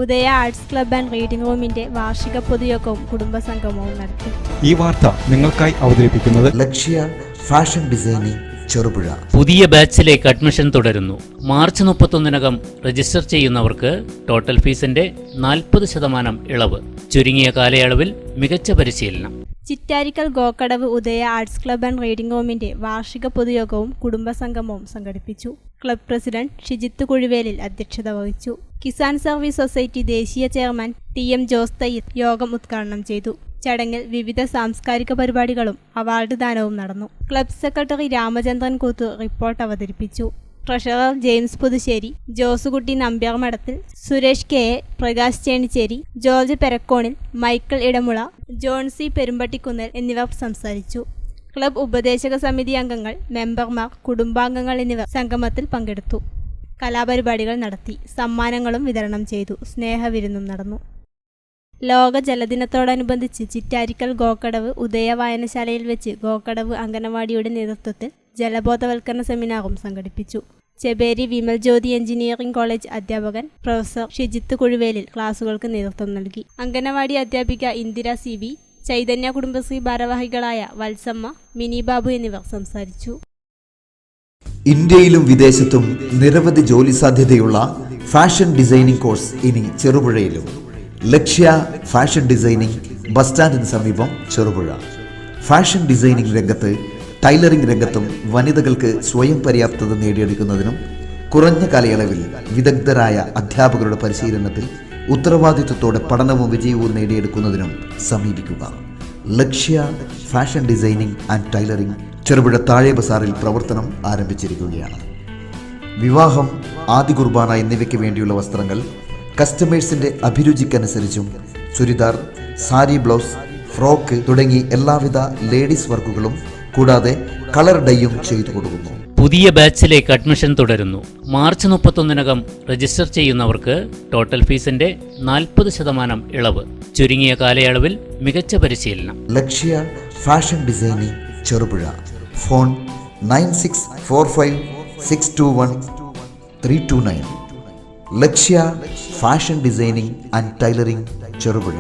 Udaya arts club and reading റൂമിന്റെ വാർഷിക പൊതുയോഗവും കുടുംബസംഗമവും നടത്തി. ഈ വാർത്ത നിങ്ങൾക്കായി അവതരിപ്പിക്കുന്നത് ലക്ഷ്യ ഫാഷൻ ഡിസൈനിങ് ചെറുപുഴ. പുതിയ ബാച്ചിലേക്ക് അഡ്മിഷൻ തുടരുന്നു. മാർച്ച് 31-നകം രജിസ്റ്റർ ചെയ്യുന്നവർക്ക് ടോട്ടൽ ഫീസിന്റെ 40% ഇളവ്. ചുരുങ്ങിയ കാലയളവിൽ മികച്ച പരിശീലനം. ചിറ്റാരിക്കൽ ഗോക്കടവ് ഉദയ ആർട്സ് ക്ലബ് ആൻഡ് റീഡിംഗ് റൂമിന്റെ വാർഷിക പൊതുയോഗവും കുടുംബസംഗമവും സംഘടിപ്പിച്ചു. ക്ലബ് പ്രസിഡന്റ് ഷിജിത്ത് കുഴിവേലിൽ അധ്യക്ഷത വഹിച്ചു. കിസാൻ സർവീസ് സൊസൈറ്റി ദേശീയ ചെയർമാൻ TM ജോസ് തയ്യിദ് യോഗം ഉദ്ഘാടനം ചെയ്തു. ചടങ്ങിൽ വിവിധ സാംസ്കാരിക പരിപാടികളും അവാർഡ് ദാനവും നടന്നു. Club secretary Ramachandran Koothur report അവതരിപ്പിച്ചു. Treasurer James Puthussery, Josukutty Nambiar Madathil, Suresh KA, Prakash Chenicheri, George Perakkonil, Michael Edamula, John C Perumpattikunnel എന്നിവർ സംസാരിച്ചു. ക്ലബ് ഉപദേശക സമിതി അംഗങ്ങൾ, മെമ്പർമാർ, കുടുംബാംഗങ്ങൾ എന്നിവർ സംഗമത്തിൽ പങ്കെടുത്തു. കലാപരിപാടികൾ നടത്തി. സമ്മാനങ്ങളും വിതരണം ചെയ്തു. സ്നേഹവിരുന്നും നടന്നു. ലോക ജലദിനത്തോടനുബന്ധിച്ച് ചിറ്റാരിക്കൽ ഗോക്കടവ് ഉദയ വായനശാലയിൽ വെച്ച് ഗോക്കടവ് അംഗനവാടിയുടെ നേതൃത്വത്തിൽ ജലബോധവൽക്കരണ സെമിനാറും സംഘടിപ്പിച്ചു. ചെബേരി വിമൽ ജ്യോതി എഞ്ചിനീയറിംഗ് കോളേജ് അധ്യാപകൻ പ്രൊഫസർ ഷിജിത്ത് കുഴിവേലിൽ ക്ലാസുകൾക്ക് നേതൃത്വം നൽകി. അംഗനവാടി അധ്യാപിക ഇന്ദിര CB, ചൈതന്യ കുടുംബശ്രീ ഭാരവാഹികളായ വത്സമ്മ, മിനി ബാബു എന്നിവർ സംസാരിച്ചു. ഇന്ത്യയിലും വിദേശത്തും നിരവധി ജോലി സാധ്യതയുള്ള ഫാഷൻ ഡിസൈനിങ് കോഴ്സ് ഇനി ചെറുപുഴയിലും. ലക്ഷ്യ ഫാഷൻ ഡിസൈനിങ് ബസ് സ്റ്റാൻഡിന് സമീപം ചെറുപുഴ. ഫാഷൻ ഡിസൈനിങ് രംഗത്ത് ടൈലറിംഗ് രംഗത്തും വനിതകൾക്ക് സ്വയം പര്യാപ്തത നേടിയെടുക്കുന്നതിനും കുറഞ്ഞ കാലയളവിൽ വിദഗ്ധരായ അധ്യാപകരുടെ പരിശീലനത്തിൽ ഉത്തരവാദിത്വത്തോടെ പഠനവും വിജയവും നേടിയെടുക്കുന്നതിനും സമീപിക്കുക. Lakshya fashion designing and tailoring Cherupuzha താഴെ ബസാറിൽ പ്രവർത്തനം ആരംഭിച്ചിരിക്കുകയാണ്. വിവാഹം, ആദ്യ കുർബാന എന്നിവയ്ക്ക് വേണ്ടിയുള്ള വസ്ത്രങ്ങൾ കസ്റ്റമേഴ്സിന്റെ അഭിരുചിക്കനുസരിച്ചും ചുരിദാർ, സാരി, ബ്ലൗസ്, ഫ്രോക്ക് തുടങ്ങി എല്ലാവിധ ലേഡീസ് വർക്കുകളും കൂടാതെ കളർ ഡൈയും ചെയ്തു കൊടുക്കുന്നു. പുതിയ ബാച്ചിലേക്ക് അഡ്മിഷൻ തുടരുന്നു. മാർച്ച് 31-നകം രജിസ്റ്റർ ചെയ്യുന്നവർക്ക് ടോട്ടൽ ഫീസിന്റെ 40% ഇളവ്. ചുരുങ്ങിയ കാലയളവിൽ മികച്ച പരിശീലനം. Lakshya fashion designing Cherupuzha. Phone 9645621329. Lakshya fashion designing and tailoring Cherupuzha.